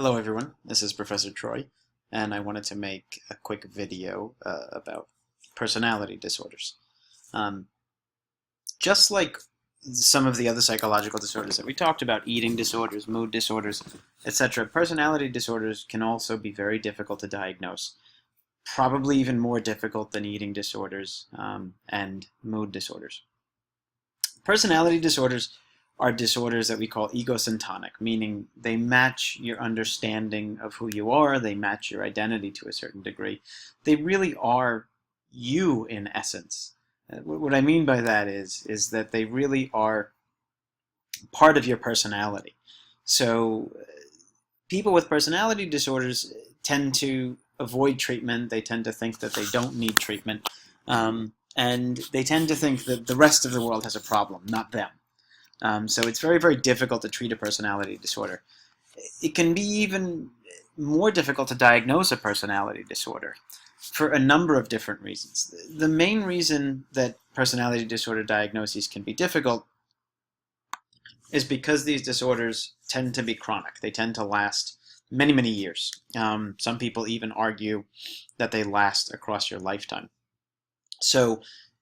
Hello everyone, this is Professor Troy, and I wanted to make a quick video about personality disorders. Um, just like some of the other psychological disorders that we talked about, eating disorders, mood disorders, etc., personality disorders can also be very difficult to diagnose. Probably even more difficult than eating disorders and mood disorders. Personality disorders are disorders that we call egocentric, meaning they match your understanding of who you are, they match your identity to a certain degree. They really are you in essence. What I mean by that is that they really are part of your personality. So people with personality disorders tend to avoid treatment, they tend to think that they don't need treatment, and they tend to think that the rest of the world has a problem, not them. So it's very, very difficult to treat a personality disorder. It can be even more difficult to diagnose a personality disorder for a number of different reasons. The main reason that personality disorder diagnoses can be difficult is because these disorders tend to be chronic. They tend to last many, many years. Some people even argue that they last across your lifetime. So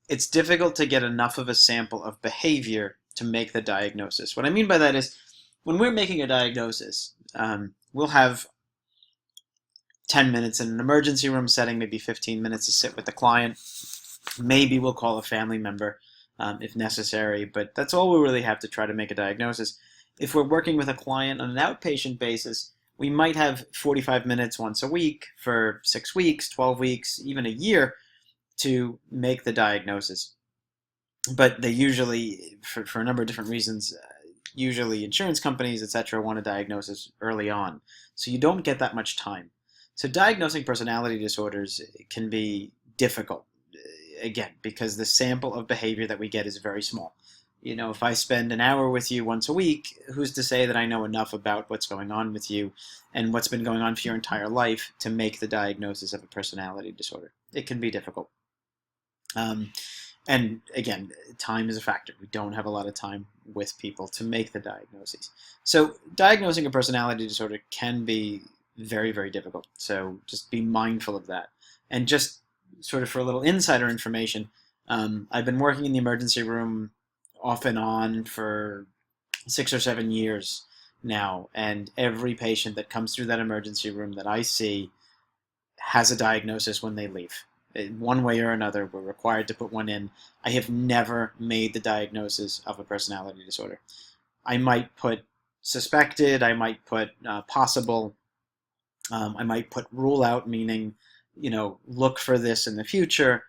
it's difficult to get enough of a sample of behavior to make the diagnosis. What I mean by that is when we're making a diagnosis, we'll have 10 minutes in an emergency room setting, maybe 15 minutes to sit with the client. Maybe we'll call a family member if necessary, but that's all we really have to try to make a diagnosis. If we're working with a client on an outpatient basis, we might have 45 minutes once a week for 6 weeks, 12 weeks, even a year to make the diagnosis. But they usually, for a number of different reasons, usually insurance companies, etc., want a diagnosis early on. So you don't get that much time. So diagnosing personality disorders can be difficult, again, because the sample of behavior that we get is very small. You know, if I spend an hour with you once a week, who's to say that I know enough about what's going on with you and what's been going on for your entire life to make the diagnosis of a personality disorder? It can be difficult. And again, time is a factor. We don't have a lot of time with people to make the diagnoses. So diagnosing a personality disorder can be very, very difficult. So just be mindful of that. And just sort of for a little insider information, I've been working in the emergency room off and on for 6 or 7 years now. And every patient that comes through that emergency room that I see has a diagnosis when they leave. One way or another, we're required to put one in. I have never made the diagnosis of a personality disorder. I might put suspected, I might put possible, I might put rule out, meaning, you know, look for this in the future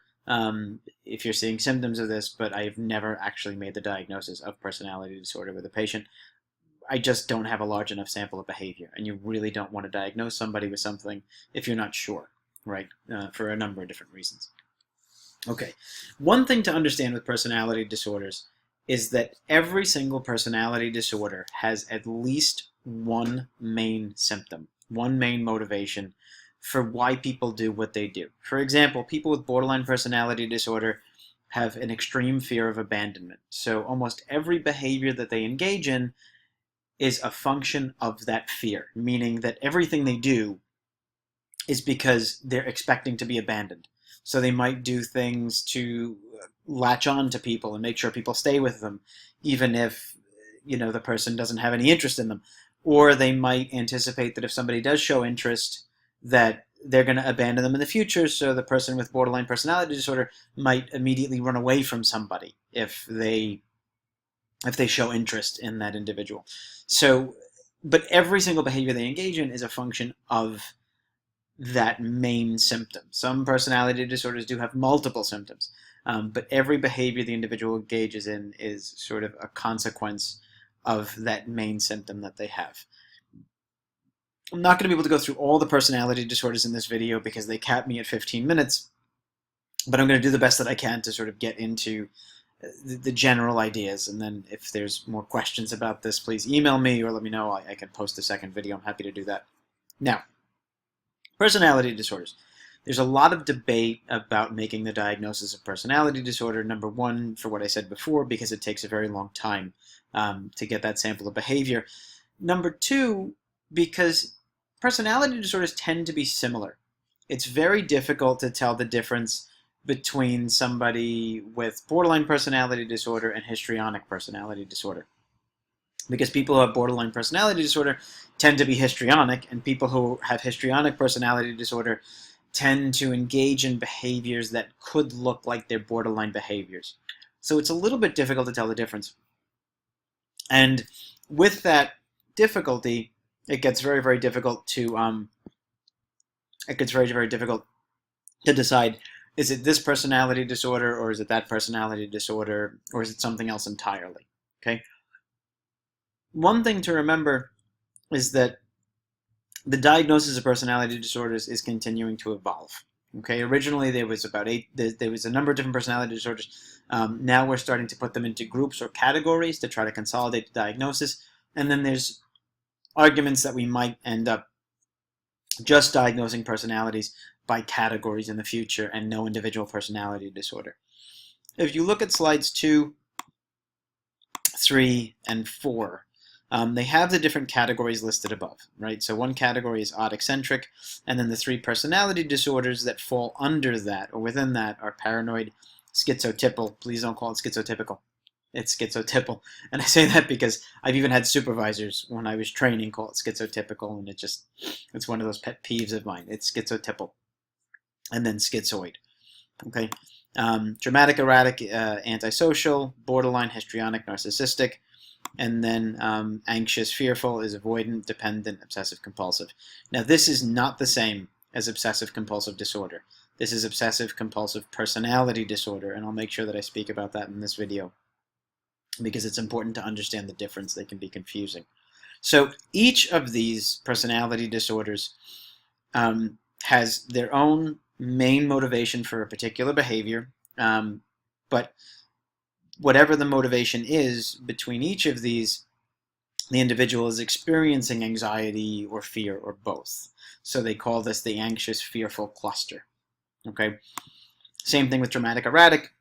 if you're seeing symptoms of this, but I've never actually made the diagnosis of personality disorder with a patient. I just don't have a large enough sample of behavior, and you really don't want to diagnose somebody with something if you're not sure. Right, for a number of different reasons. Okay, one thing to understand with personality disorders is that every single personality disorder has at least one main symptom, one main motivation for why people do what they do. For example, people with borderline personality disorder have an extreme fear of abandonment. So almost every behavior that they engage in is a function of that fear, meaning that everything they do is because they're expecting to be abandoned. So they might do things to latch on to people and make sure people stay with them, even if, you know, the person doesn't have any interest in them. Or they might anticipate that if somebody does show interest, that they're going to abandon them in the future, so the person with borderline personality disorder might immediately run away from somebody if they show interest in that individual. So, but every single behavior they engage in is a function of that main symptom. Some personality disorders do have multiple symptoms, but every behavior the individual engages in is sort of a consequence of that main symptom that they have. I'm not going to be able to go through all the personality disorders in this video because they cap me at 15 minutes, but I'm going to do the best that I can to sort of get into the general ideas, and then if there's more questions about this, please email me or let me know. I can post a second video. I'm happy to do that. Now, personality disorders. There's a lot of debate about making the diagnosis of personality disorder. Number one, for what I said before, because it takes a very long time to get that sample of behavior. Number two, because personality disorders tend to be similar. It's very difficult to tell the difference between somebody with borderline personality disorder and histrionic personality disorder. Because people who have borderline personality disorder tend to be histrionic, and people who have histrionic personality disorder tend to engage in behaviors that could look like they're borderline behaviors. So it's a little bit difficult to tell the difference. And with that difficulty, it gets very, very difficult to decide, is it this personality disorder, or is it that personality disorder, or is it something else entirely? Okay. One thing to remember is that the diagnosis of personality disorders is continuing to evolve. Okay, originally there was there was a number of different personality disorders. Now we're starting to put them into groups or categories to try to consolidate the diagnosis. And then there's arguments that we might end up just diagnosing personalities by categories in the future and no individual personality disorder. If you look at slides 2, 3, and 4, they have the different categories listed above, right? So one category is odd eccentric, and then the 3 personality disorders that fall under that or within that are paranoid, schizotypal. Please don't call it schizotypical. It's schizotypal. And I say that because I've even had supervisors when I was training call it schizotypical, and it's one of those pet peeves of mine. It's schizotypal. And then schizoid. Okay. Dramatic, erratic, antisocial, borderline, histrionic, narcissistic, and then anxious, fearful is avoidant, dependent, obsessive-compulsive. Now this is not the same as obsessive-compulsive disorder. This is obsessive-compulsive personality disorder, and I'll make sure that I speak about that in this video because it's important to understand the difference. They can be confusing. So each of these personality disorders has their own main motivation for a particular behavior, but whatever the motivation is between each of these, the individual is experiencing anxiety or fear or both. So they call this the anxious, fearful cluster. Okay. Same thing with dramatic, erratic.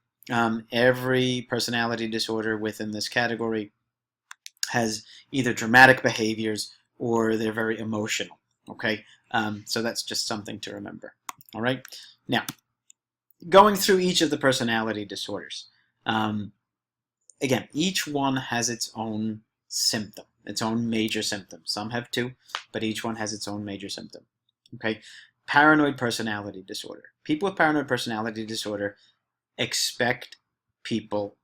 Every personality disorder within this category has either dramatic behaviors or they're very emotional. Okay. So that's just something to remember. All right. Now, going through each of the personality disorders. Again, each one has its own symptom, its own major symptom. Some have 2, but each one has its own major symptom. Okay, paranoid personality disorder. People with paranoid personality disorder expect people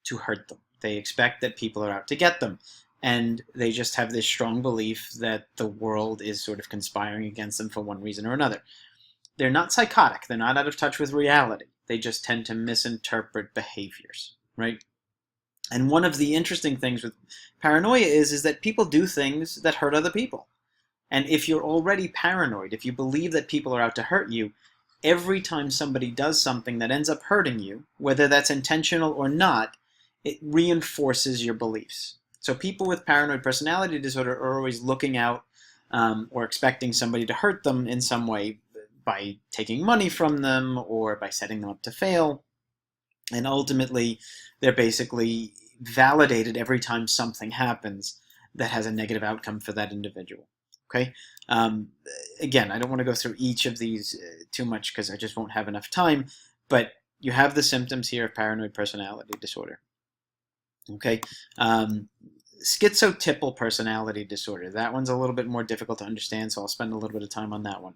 to hurt them. They expect that people are out to get them. And they just have this strong belief that the world is sort of conspiring against them for one reason or another. They're not psychotic. They're not out of touch with reality. They just tend to misinterpret behaviors, right? And one of the interesting things with paranoia is that people do things that hurt other people. And if you're already paranoid, if you believe that people are out to hurt you, every time somebody does something that ends up hurting you, whether that's intentional or not, it reinforces your beliefs. So people with paranoid personality disorder are always looking out or expecting somebody to hurt them in some way by taking money from them or by setting them up to fail. And ultimately, they're basically validated every time something happens that has a negative outcome for that individual. Okay. Again, I don't want to go through each of these too much because I just won't have enough time. But you have the symptoms here of paranoid personality disorder. Okay. Schizotypal personality disorder. That one's a little bit more difficult to understand, so I'll spend a little bit of time on that one.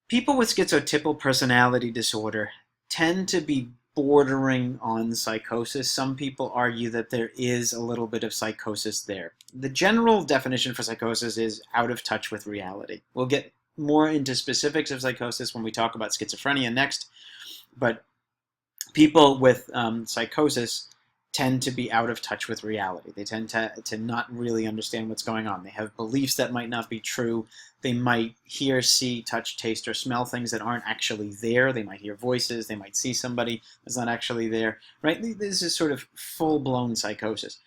People with schizotypal personality disorder tend to be bordering on psychosis. Some people argue that there is a little bit of psychosis there. The general definition for psychosis is out of touch with reality. We'll get more into specifics of psychosis when we talk about schizophrenia next, but people with psychosis tend to be out of touch with reality. They tend to not really understand what's going on. They have beliefs that might not be true. They might hear, see, touch, taste, or smell things that aren't actually there. They might hear voices. They might see somebody that's not actually there. Right? This is sort of full-blown psychosis.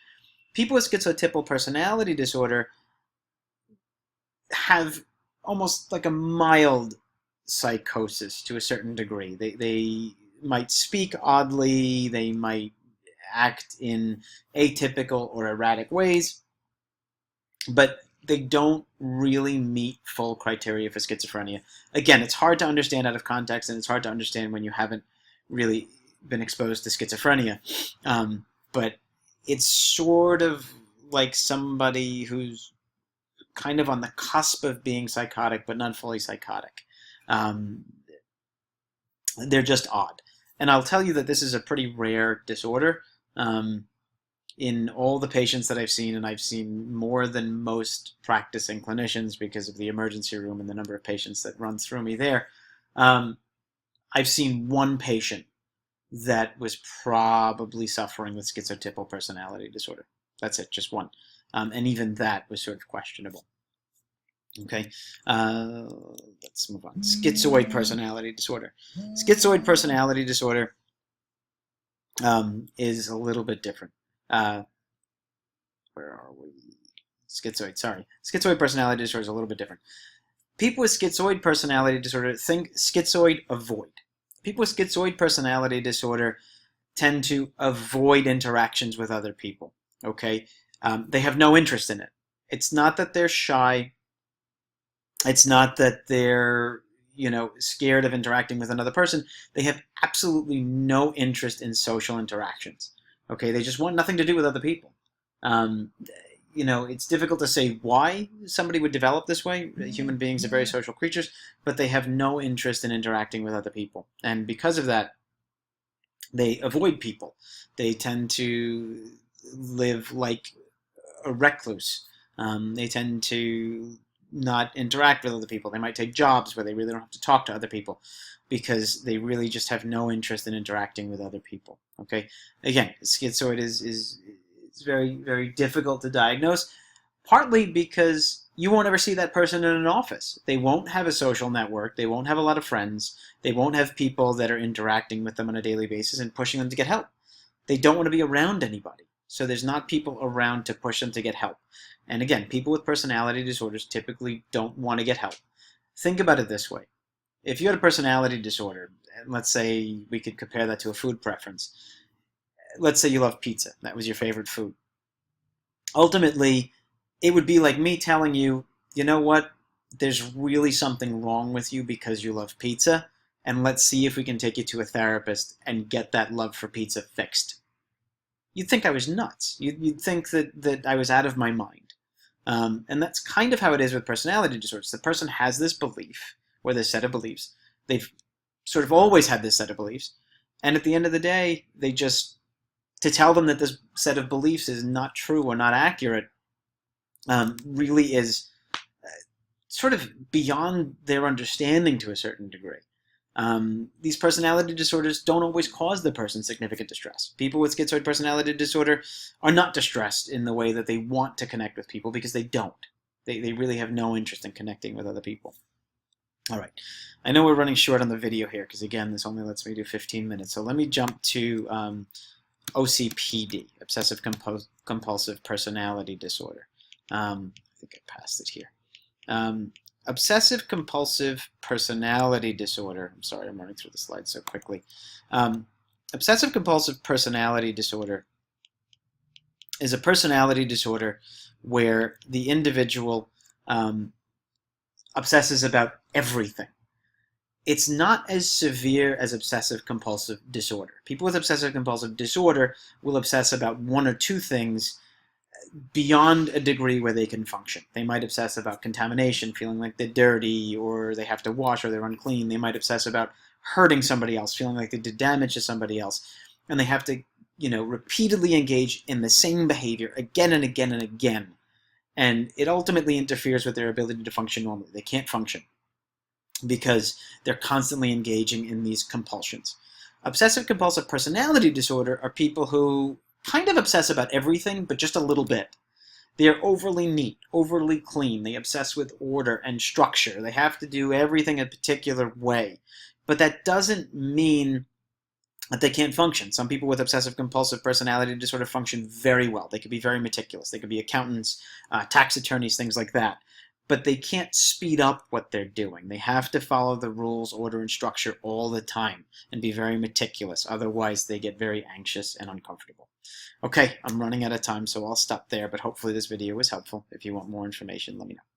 People with schizotypal personality disorder have almost like a mild psychosis to a certain degree. They might speak oddly. They might act in atypical or erratic ways, but they don't really meet full criteria for schizophrenia. Again, it's hard to understand out of context, and it's hard to understand when you haven't really been exposed to schizophrenia. But it's sort of like somebody who's kind of on the cusp of being psychotic, but not fully psychotic. They're just odd. And I'll tell you that this is a pretty rare disorder. In all the patients that I've seen, and I've seen more than most practicing clinicians because of the emergency room and the number of patients that run through me there, I've seen one patient that was probably suffering with schizotypal personality disorder. That's it, just one. And even that was sort of questionable. Okay, let's move on. Schizoid personality disorder. Schizoid personality disorder is a little bit different. Where are we? Schizoid, sorry. Schizoid personality disorder is a little bit different. People with schizoid personality disorder think schizoid avoid. People with schizoid personality disorder tend to avoid interactions with other people. Okay, they have no interest in it. It's not that they're shy. It's not that they're, scared of interacting with another person. They have absolutely no interest in social interactions. Okay, they just want nothing to do with other people. It's difficult to say why somebody would develop this way. Human beings are very social creatures, but they have no interest in interacting with other people. And because of that, they avoid people. They tend to live like a recluse. They tend to not interact with other people. They might take jobs where they really don't have to talk to other people because they really just have no interest in interacting with other people. Okay, again, schizoid is very, very difficult to diagnose, partly because you won't ever see that person in an office. They won't have a social network. They won't have a lot of friends. They won't have people that are interacting with them on a daily basis and pushing them to get help. They don't want to be around anybody. So there's not people around to push them to get help. And again, people with personality disorders typically don't want to get help. Think about it this way. If you had a personality disorder, and let's say we could compare that to a food preference. Let's say you love pizza. That was your favorite food. Ultimately, it would be like me telling you, you know what? There's really something wrong with you because you love pizza, and let's see if we can take you to a therapist and get that love for pizza fixed. You'd think I was nuts. You'd think that I was out of my mind. And that's kind of how it is with personality disorders. The person has this belief, or this set of beliefs. They've sort of always had this set of beliefs. And at the end of the day, to tell them that this set of beliefs is not true or not accurate really is sort of beyond their understanding to a certain degree. These personality disorders don't always cause the person significant distress. People with schizoid personality disorder are not distressed in the way that they want to connect with people because they don't. They really have no interest in connecting with other people. All right. I know we're running short on the video here because, again, this only lets me do 15 minutes. So let me jump to OCPD, Obsessive-Compulsive Personality Disorder. I think I passed it here. Obsessive-Compulsive Personality Disorder. I'm sorry, I'm running through the slides so quickly. Obsessive-Compulsive Personality Disorder is a personality disorder where the individual obsesses about everything. It's not as severe as obsessive-compulsive disorder. People with obsessive-compulsive disorder will obsess about one or two things beyond a degree where they can function. They might obsess about contamination, feeling like they're dirty, or they have to wash, or they're unclean. They might obsess about hurting somebody else, feeling like they did damage to somebody else. And they have to, repeatedly engage in the same behavior again and again and again. And it ultimately interferes with their ability to function normally. They can't function because they're constantly engaging in these compulsions. Obsessive-compulsive personality disorder are people who kind of obsess about everything, but just a little bit. They're overly neat, overly clean. They obsess with order and structure. They have to do everything a particular way. But that doesn't mean that they can't function. Some people with obsessive-compulsive personality disorder function very well. They could be very meticulous. They could be accountants, tax attorneys, things like that. but they can't speed up what they're doing. They have to follow the rules, order, and structure all the time and be very meticulous. Otherwise, they get very anxious and uncomfortable. Okay, I'm running out of time, so I'll stop there, but hopefully this video was helpful. If you want more information, let me know.